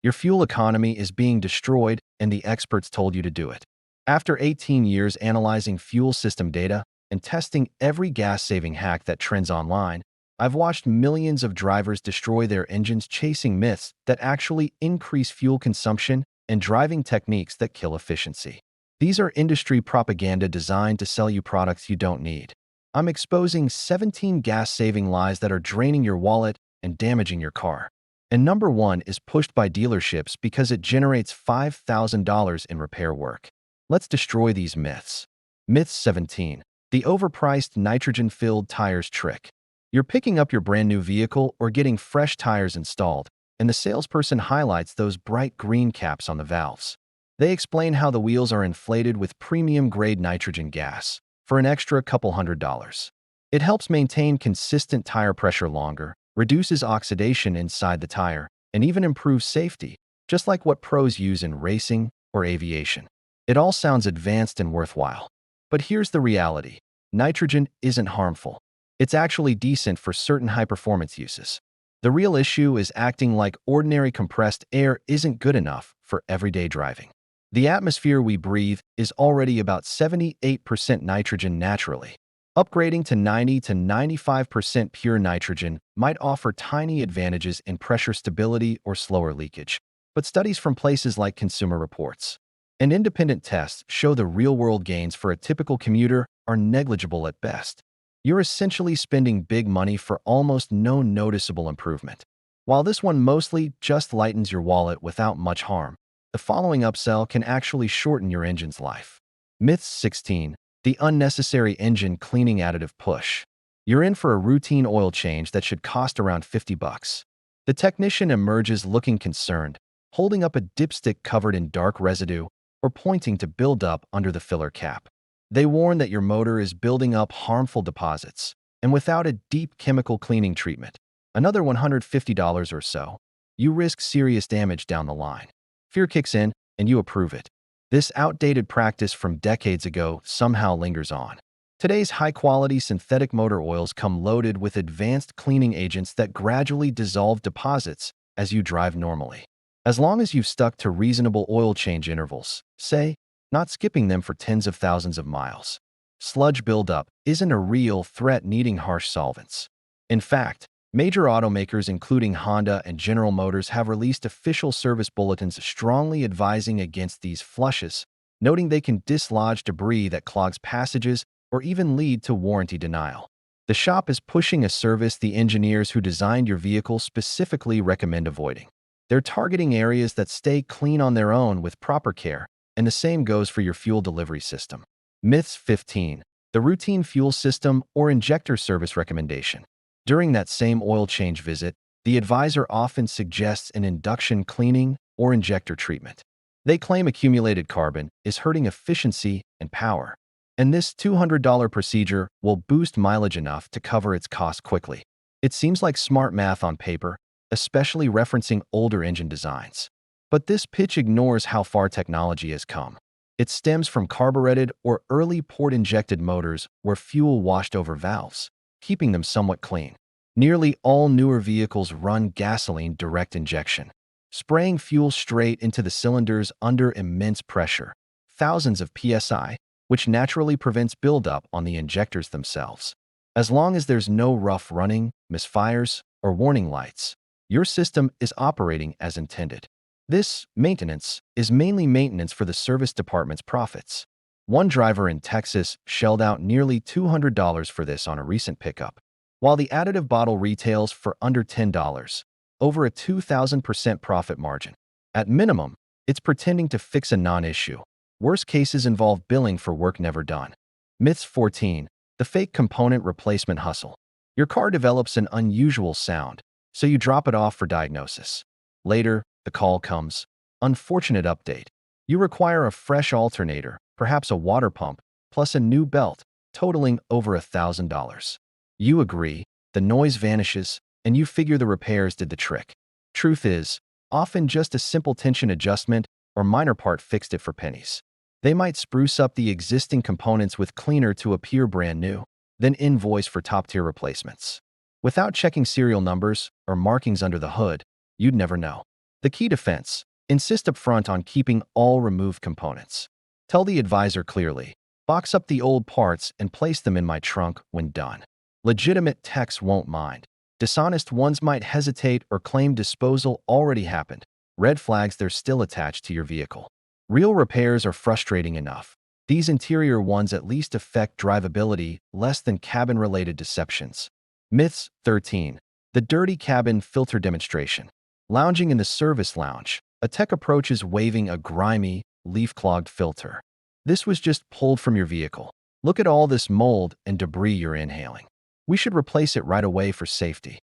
Your fuel economy is being destroyed, and the experts told you to do it. After 18 years analyzing fuel system data and testing every gas-saving hack that trends online, I've watched millions of drivers destroy their engines chasing myths that actually increase fuel consumption and driving techniques that kill efficiency. These are industry propaganda designed to sell you products you don't need. I'm exposing 17 gas-saving lies that are draining your wallet and damaging your car. And number one is pushed by dealerships because it generates $5,000 in repair work. Let's destroy these myths. Myth 17. The overpriced nitrogen-filled tires trick. You're picking up your brand new vehicle or getting fresh tires installed, and the salesperson highlights those bright green caps on the valves. They explain how the wheels are inflated with premium-grade nitrogen gas for an extra couple $100. It helps maintain consistent tire pressure longer, reduces oxidation inside the tire, and even improves safety, just like what pros use in racing or aviation. It all sounds advanced and worthwhile. But here's the reality. Nitrogen isn't harmful. It's actually decent for certain high-performance uses. The real issue is acting like ordinary compressed air isn't good enough for everyday driving. The atmosphere we breathe is already about 78% nitrogen naturally. Upgrading to 90 to 95% pure nitrogen might offer tiny advantages in pressure stability or slower leakage. But studies from places like Consumer Reports and independent tests show the real-world gains for a typical commuter are negligible at best. You're essentially spending big money for almost no noticeable improvement. While this one mostly just lightens your wallet without much harm, the following upsell can actually shorten your engine's life. Myth 16. The unnecessary engine cleaning additive push. You're in for a routine oil change that should cost around $50. The technician emerges looking concerned, holding up a dipstick covered in dark residue or pointing to buildup under the filler cap. They warn that your motor is building up harmful deposits, and without a deep chemical cleaning treatment, another $150 or so, you risk serious damage down the line. Fear kicks in, and you approve it. This outdated practice from decades ago somehow lingers on. Today's high-quality synthetic motor oils come loaded with advanced cleaning agents that gradually dissolve deposits as you drive normally. As long as you've stuck to reasonable oil change intervals, say, not skipping them for tens of thousands of miles, sludge buildup isn't a real threat needing harsh solvents. In fact, major automakers including Honda and General Motors have released official service bulletins strongly advising against these flushes, noting they can dislodge debris that clogs passages or even lead to warranty denial. The shop is pushing a service the engineers who designed your vehicle specifically recommend avoiding. They're targeting areas that stay clean on their own with proper care, and the same goes for your fuel delivery system. Myths 15. The routine fuel system or injector service recommendation. During that same oil change visit, the advisor often suggests an induction cleaning or injector treatment. They claim accumulated carbon is hurting efficiency and power, and this $200 procedure will boost mileage enough to cover its cost quickly. It seems like smart math on paper, especially referencing older engine designs. But this pitch ignores how far technology has come. It stems from carbureted or early port-injected motors where fuel washed over valves, keeping them somewhat clean. Nearly all newer vehicles run gasoline direct injection, spraying fuel straight into the cylinders under immense pressure, thousands of psi, which naturally prevents buildup on the injectors themselves. As long as there's no rough running, misfires, or warning lights, your system is operating as intended. This maintenance is mainly maintenance for the service department's profits. One driver in Texas shelled out nearly $200 for this on a recent pickup. While the additive bottle retails for under $10, over a 2,000% profit margin. At minimum, it's pretending to fix a non-issue. Worst cases involve billing for work never done. Myths 14. The fake component replacement hustle. Your car develops an unusual sound, so you drop it off for diagnosis. Later, the call comes. Unfortunate update. You require a fresh alternator, perhaps a water pump, plus a new belt, totaling over $1,000. You agree, the noise vanishes, and you figure the repairs did the trick. Truth is, often just a simple tension adjustment or minor part fixed it for pennies. They might spruce up the existing components with cleaner to appear brand new, then invoice for top-tier replacements. Without checking serial numbers or markings under the hood, you'd never know. The key defense: insist upfront on keeping all removed components. Tell the advisor clearly, box up the old parts and place them in my trunk when done. Legitimate techs won't mind. Dishonest ones might hesitate or claim disposal already happened. Red flags: they're still attached to your vehicle. Real repairs are frustrating enough. These interior ones at least affect drivability less than cabin-related deceptions. Myths 13. The dirty cabin filter demonstration. Lounging in the service lounge, a tech approaches waving a grimy, leaf-clogged filter. This was just pulled from your vehicle. Look at all this mold and debris you're inhaling. We should replace it right away for safety.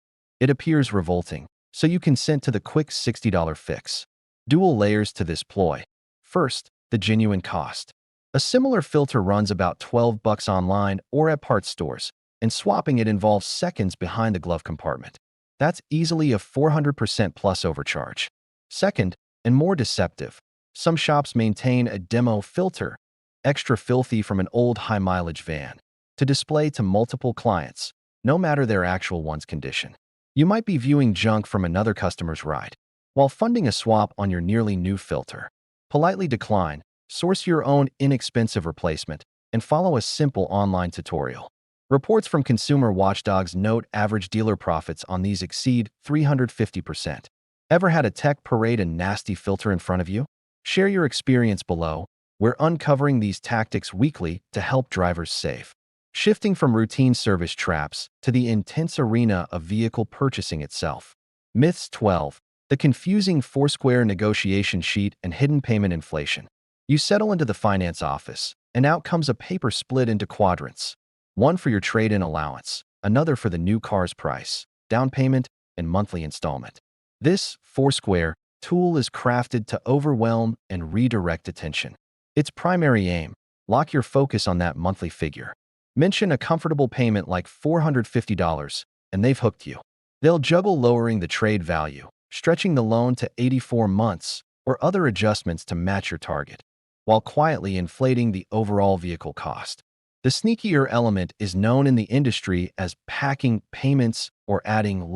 It appears revolting, so you consent to the quick $60 fix. Dual layers to this ploy. First, the genuine cost. A similar filter runs about $12 online or at parts stores, and swapping it involves seconds behind the glove compartment. That's easily a 400% plus overcharge. Second, and more deceptive, some shops maintain a demo filter, extra filthy from an old high-mileage van, to display to multiple clients, no matter their actual one's condition. You might be viewing junk from another customer's ride, while funding a swap on your nearly new filter. Politely decline, source your own inexpensive replacement, and follow a simple online tutorial. Reports from consumer watchdogs note average dealer profits on these exceed 350%. Ever had a tech parade a nasty filter in front of you? Share your experience below. We're uncovering these tactics weekly to help drivers save. Shifting from routine service traps to the intense arena of vehicle purchasing itself. Myths 12. The confusing Foursquare negotiation sheet and hidden payment inflation. You settle into the finance office, and out comes a paper split into quadrants. One for your trade-in allowance, another for the new car's price, down payment, and monthly installment. This Foursquare tool is crafted to overwhelm and redirect attention. Its primary aim: lock your focus on that monthly figure. Mention a comfortable payment like $450, and they've hooked you. They'll juggle lowering the trade value, stretching the loan to 84 months, or other adjustments to match your target, while quietly inflating the overall vehicle cost. The sneakier element is known in the industry as packing payments or adding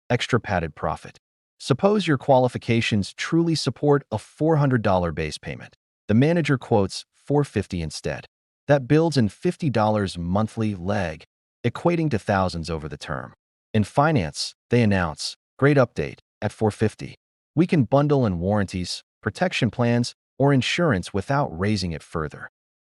extra padded profit. Suppose your qualifications truly support a $400 base payment. The manager quotes $450 instead. That builds in $50 monthly equating to thousands over the term. In finance, they announce, great update, at $450. We can bundle in warranties, protection plans, or insurance without raising it further.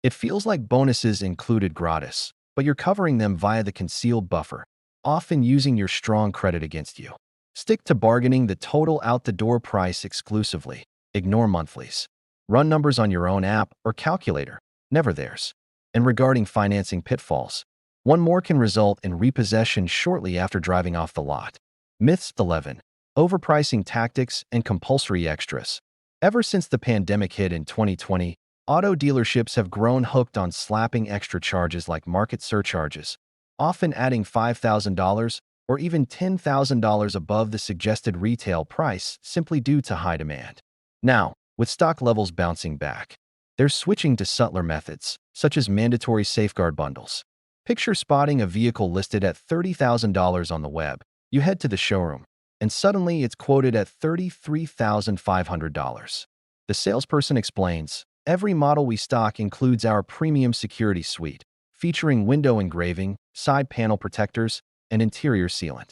It feels like bonuses included gratis, but you're covering them via the concealed buffer, often using your strong credit against you. Stick to bargaining the total out-the-door price exclusively. Ignore monthlies. Run numbers on your own app or calculator, never theirs. And regarding financing pitfalls, one more can result in repossession shortly after driving off the lot. Myths 11. Overpricing tactics and compulsory extras. Ever since the pandemic hit in 2020, auto dealerships have grown hooked on slapping extra charges like market surcharges, often adding $5,000 or even $10,000 above the suggested retail price simply due to high demand. Now, with stock levels bouncing back, they're switching to subtler methods, such as mandatory safeguard bundles. Picture spotting a vehicle listed at $30,000 on the web. You head to the showroom, and suddenly it's quoted at $33,500. The salesperson explains, every model we stock includes our premium security suite, featuring window engraving, side panel protectors, and interior sealant.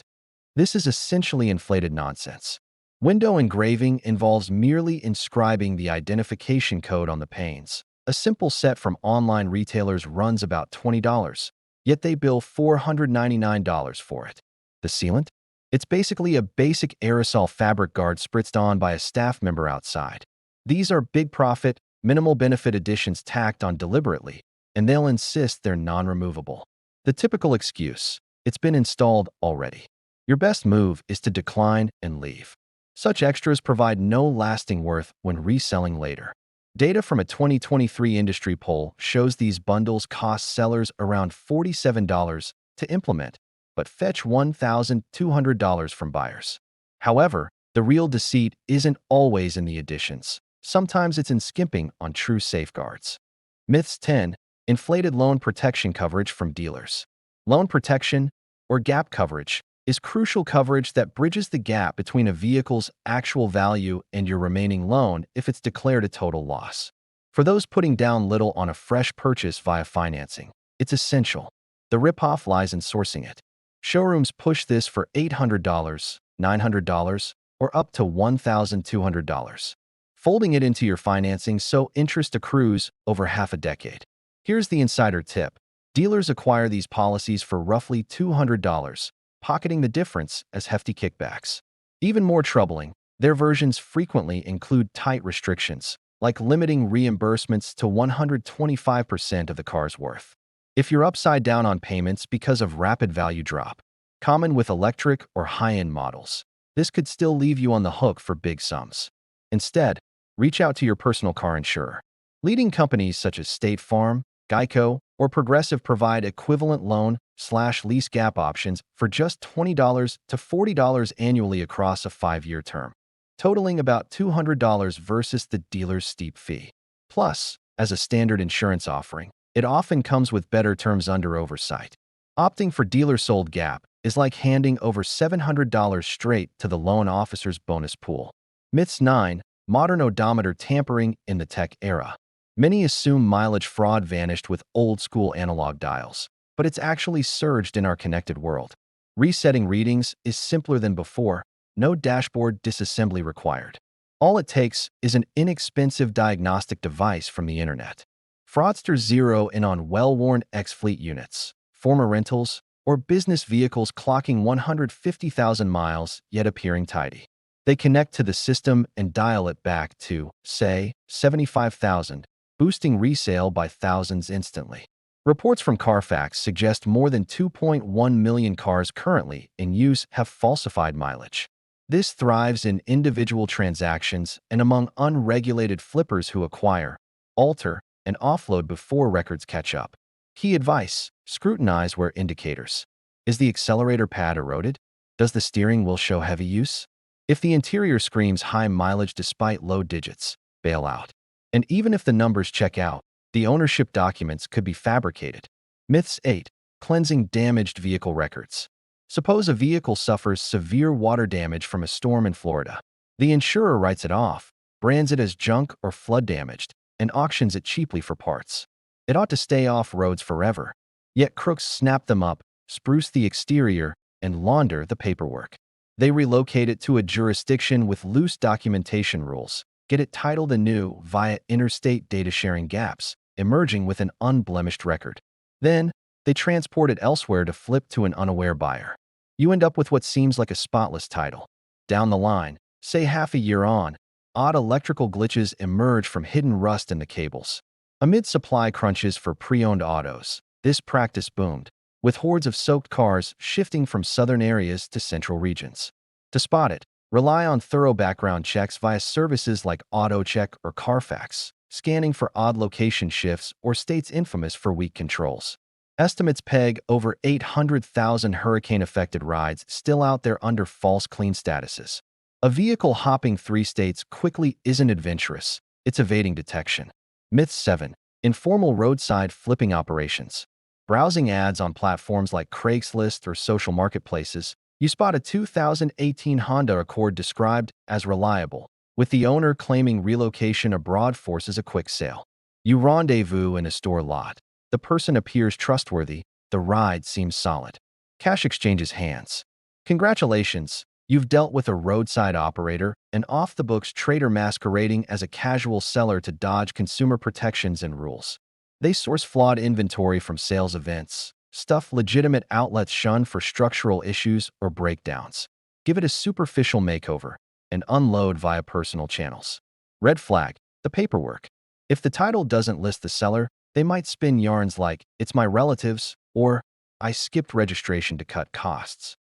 This is essentially inflated nonsense. Window engraving involves merely inscribing the identification code on the panes. A simple set from online retailers runs about $20, yet they bill $499 for it. The sealant? It's basically a basic aerosol fabric guard spritzed on by a staff member outside. These are big profit, minimal benefit additions tacked on deliberately, and they'll insist they're non-removable. The typical excuse: it's been installed already. Your best move is to decline and leave. Such extras provide no lasting worth when reselling later. Data from a 2023 industry poll shows these bundles cost sellers around $47 to implement, but fetch $1,200 from buyers. However, the real deceit isn't always in the additions. Sometimes it's in skimping on true safeguards. Myths 10. Inflated loan protection coverage from dealers. Loan protection, or gap coverage, is crucial coverage that bridges the gap between a vehicle's actual value and your remaining loan if it's declared a total loss. For those putting down little on a fresh purchase via financing, it's essential. The ripoff lies in sourcing it. Showrooms push this for $800, $900, or up to $1,200, folding it into your financing so interest accrues over half a decade. Here's the insider tip. Dealers acquire these policies for roughly $200, pocketing the difference as hefty kickbacks. Even more troubling, their versions frequently include tight restrictions, like limiting reimbursements to 125% of the car's worth. If you're upside down on payments because of rapid value drop, common with electric or high-end models, this could still leave you on the hook for big sums. Instead, reach out to your personal car insurer. Leading companies such as State Farm, Geico, or Progressive provide equivalent loan/lease gap options for just $20 to $40 annually across a 5-year term, totaling about $200 versus the dealer's steep fee. Plus, as a standard insurance offering, it often comes with better terms under oversight. Opting for dealer-sold gap is like handing over $700 straight to the loan officer's bonus pool. Myths 9. Modern odometer tampering in the tech era. Many assume mileage fraud vanished with old-school analog dials, but it's actually surged in our connected world. Resetting readings is simpler than before, no dashboard disassembly required. All it takes is an inexpensive diagnostic device from the internet. Fraudsters zero in on well-worn ex-fleet units, former rentals, or business vehicles clocking 150,000 miles yet appearing tidy. They connect to the system and dial it back to, say, 75,000, boosting resale by thousands instantly. Reports from Carfax suggest more than 2.1 million cars currently in use have falsified mileage. This thrives in individual transactions and among unregulated flippers who acquire, alter, and offload before records catch up. Key advice: scrutinize wear indicators. Is the accelerator pad eroded? Does the steering wheel show heavy use? If the interior screams high mileage despite low digits, bail out. And even if the numbers check out, the ownership documents could be fabricated. Myths 8. Cleansing damaged vehicle records. Suppose a vehicle suffers severe water damage from a storm in Florida. The insurer writes it off, brands it as junk or flood damaged, and auctions it cheaply for parts. It ought to stay off roads forever. Yet crooks snap them up, spruce the exterior, and launder the paperwork. They relocate it to a jurisdiction with loose documentation rules, get it titled anew via interstate data sharing gaps, emerging with an unblemished record. Then, they transport it elsewhere to flip to an unaware buyer. You end up with what seems like a spotless title. Down the line, say half a year on, odd electrical glitches emerge from hidden rust in the cables. Amid supply crunches for pre-owned autos, this practice boomed, with hordes of soaked cars shifting from southern areas to central regions. To spot it, rely on thorough background checks via services like AutoCheck or Carfax, scanning for odd location shifts or states infamous for weak controls. Estimates peg over 800,000 hurricane-affected rides still out there under false clean statuses. A vehicle hopping 3 states quickly isn't adventurous, it's evading detection. Myth 7. Informal roadside flipping operations. Browsing ads on platforms like Craigslist or social marketplaces, you spot a 2018 Honda Accord described as reliable, with the owner claiming relocation abroad forces a quick sale. You rendezvous in a store lot. The person appears trustworthy, the ride seems solid. Cash exchanges hands. Congratulations, you've dealt with a roadside operator, an off-the-books trader masquerading as a casual seller to dodge consumer protections and rules. They source flawed inventory from sales events, stuff legitimate outlets shun for structural issues or breakdowns, give it a superficial makeover, and unload via personal channels. Red flag: the paperwork. If the title doesn't list the seller, they might spin yarns like, "It's my relatives," or "I skipped registration to cut costs."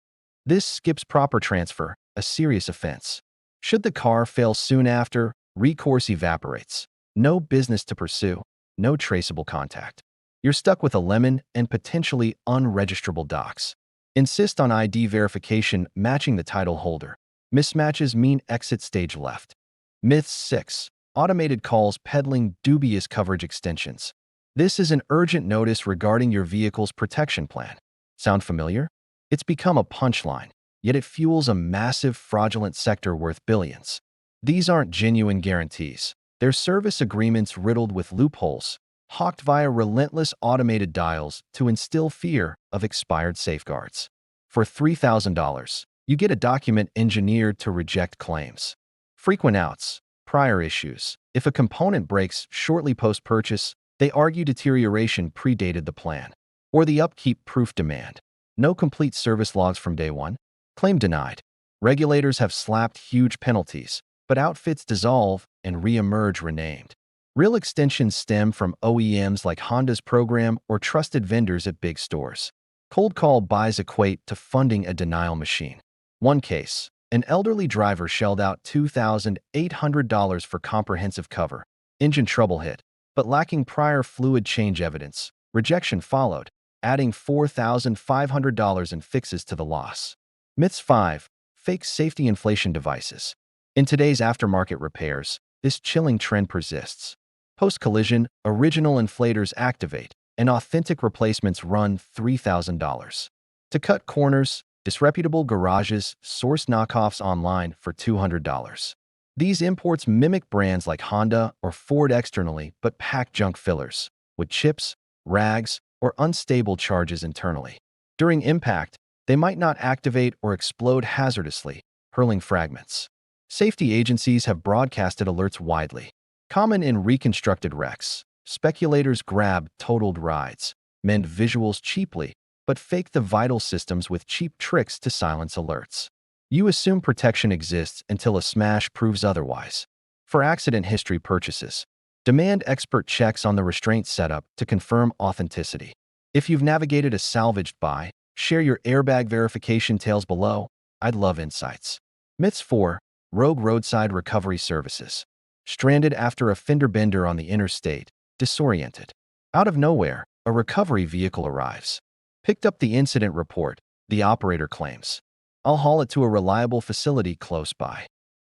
This skips proper transfer, a serious offense. Should the car fail soon after, recourse evaporates. No business to pursue, no traceable contact. You're stuck with a lemon and potentially unregisterable docs. Insist on ID verification matching the title holder. Mismatches mean exit stage left. Myth 6. Automated calls peddling dubious coverage extensions. This is an urgent notice regarding your vehicle's protection plan. Sound familiar? It's become a punchline, yet it fuels a massive fraudulent sector worth billions. These aren't genuine guarantees. They're service agreements riddled with loopholes, hawked via relentless automated dials to instill fear of expired safeguards. For $3,000, you get a document engineered to reject claims. Frequent outs, prior issues. If a component breaks shortly post-purchase, they argue deterioration predated the plan. Or the upkeep proof demand. No complete service logs from day one. Claim denied. Regulators have slapped huge penalties, but outfits dissolve and re-emerge renamed. Real extensions stem from OEMs like Honda's program or trusted vendors at big stores. Cold call buys equate to funding a denial machine. One case, an elderly driver shelled out $2,800 for comprehensive cover. Engine trouble hit, but lacking prior fluid change evidence. Rejection followed, adding $4,500 in fixes to the loss. Myths 5. Fake safety inflation devices. In today's aftermarket repairs, this chilling trend persists. Post-collision, original inflators activate, and authentic replacements run $3,000. To cut corners, disreputable garages source knockoffs online for $200. These imports mimic brands like Honda or Ford externally but pack junk fillers, with chips, rags, or unstable charges internally. During impact, they might not activate or explode hazardously, hurling fragments. Safety agencies have broadcasted alerts widely. Common in reconstructed wrecks, speculators grab totaled rides, mend visuals cheaply, but fake the vital systems with cheap tricks to silence alerts. You assume protection exists until a smash proves otherwise. For accident history purchases, demand expert checks on the restraint setup to confirm authenticity. If you've navigated a salvaged buy, share your airbag verification tales below. I'd love insights. Myths 4. Rogue roadside recovery services. Stranded after a fender bender on the interstate, disoriented. Out of nowhere, a recovery vehicle arrives. Picked up the incident report, the operator claims. I'll haul it to a reliable facility close by.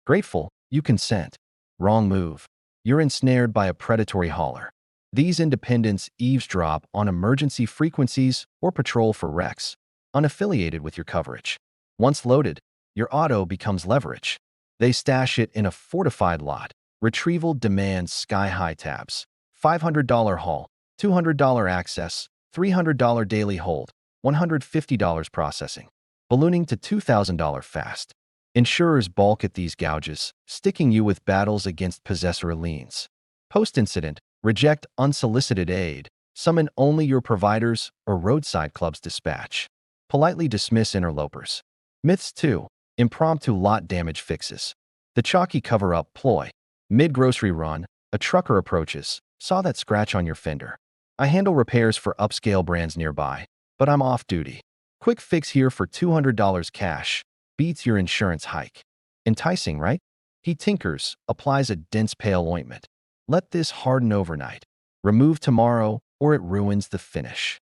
Grateful, you consent. Wrong move. You're ensnared by a predatory hauler. These independents eavesdrop on emergency frequencies or patrol for wrecks, unaffiliated with your coverage. Once loaded, your auto becomes leverage. They stash it in a fortified lot. Retrieval demands sky-high tabs. $500 haul, $200 access, $300 daily hold, $150 processing, ballooning to $2,000 fast. Insurers balk at these gouges, sticking you with battles against possessor liens. Post-incident, reject unsolicited aid, summon only your providers or roadside clubs dispatch. Politely dismiss interlopers. Myths 2. Impromptu lot damage fixes. The chalky cover-up ploy. Mid-grocery run, a trucker approaches. Saw that scratch on your fender. I handle repairs for upscale brands nearby, but I'm off duty. Quick fix here for $200 cash. Beats your insurance hike. Enticing, right? He tinkers, applies a dense pale ointment. Let this harden overnight. Remove tomorrow, or it ruins the finish.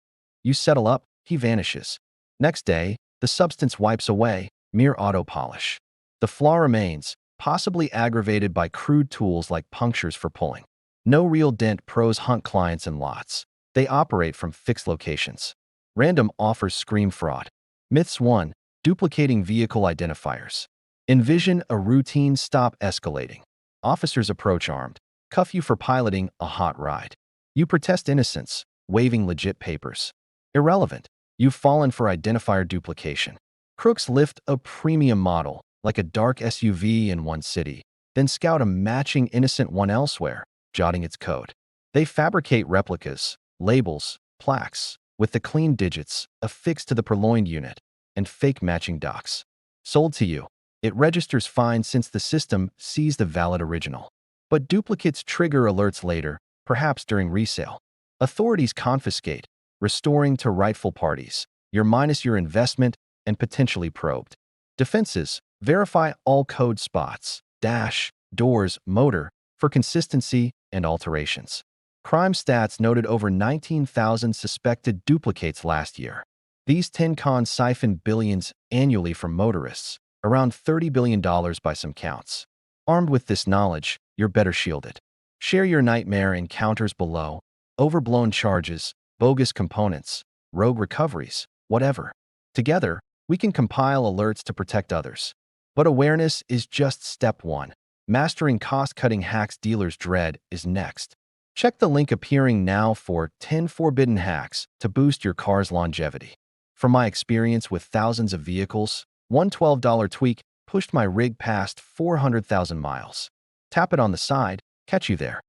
You settle up, he vanishes. Next day, the substance wipes away, mere auto polish. The flaw remains, possibly aggravated by crude tools like punctures for pulling. No real dent. Pros hunt clients in lots. They operate from fixed locations. Random offers scream fraud. Myths 1. Duplicating vehicle identifiers. Envision a routine stop escalating. Officers approach armed, cuff you for piloting a hot ride. You protest innocence, waving legit papers. Irrelevant. You've fallen for identifier duplication. Crooks lift a premium model, like a dark SUV in one city, then scout a matching innocent one elsewhere, jotting its code. They fabricate replicas, labels, plaques, with the clean digits affixed to the purloined unit, and fake matching docs. Sold to you. It registers fine since the system sees the valid original. But duplicates trigger alerts later, perhaps during resale. Authorities confiscate, restoring to rightful parties. You're minus your investment and potentially probed. Defenses. Verify all code spots, dash, doors, motor, for consistency and alterations. Crime stats noted over 19,000 suspected duplicates last year. These 10 cons siphon billions annually from motorists, around $30 billion by some counts. Armed with this knowledge, you're better shielded. Share your nightmare encounters below. Overblown charges, bogus components, rogue recoveries, whatever. Together, we can compile alerts to protect others. But awareness is just step one. Mastering cost-cutting hacks dealers dread is next. Check the link appearing now for 10 forbidden hacks to boost your car's longevity. From my experience with thousands of vehicles, one $12 tweak pushed my rig past 400,000 miles. Tap it on the side, catch you there.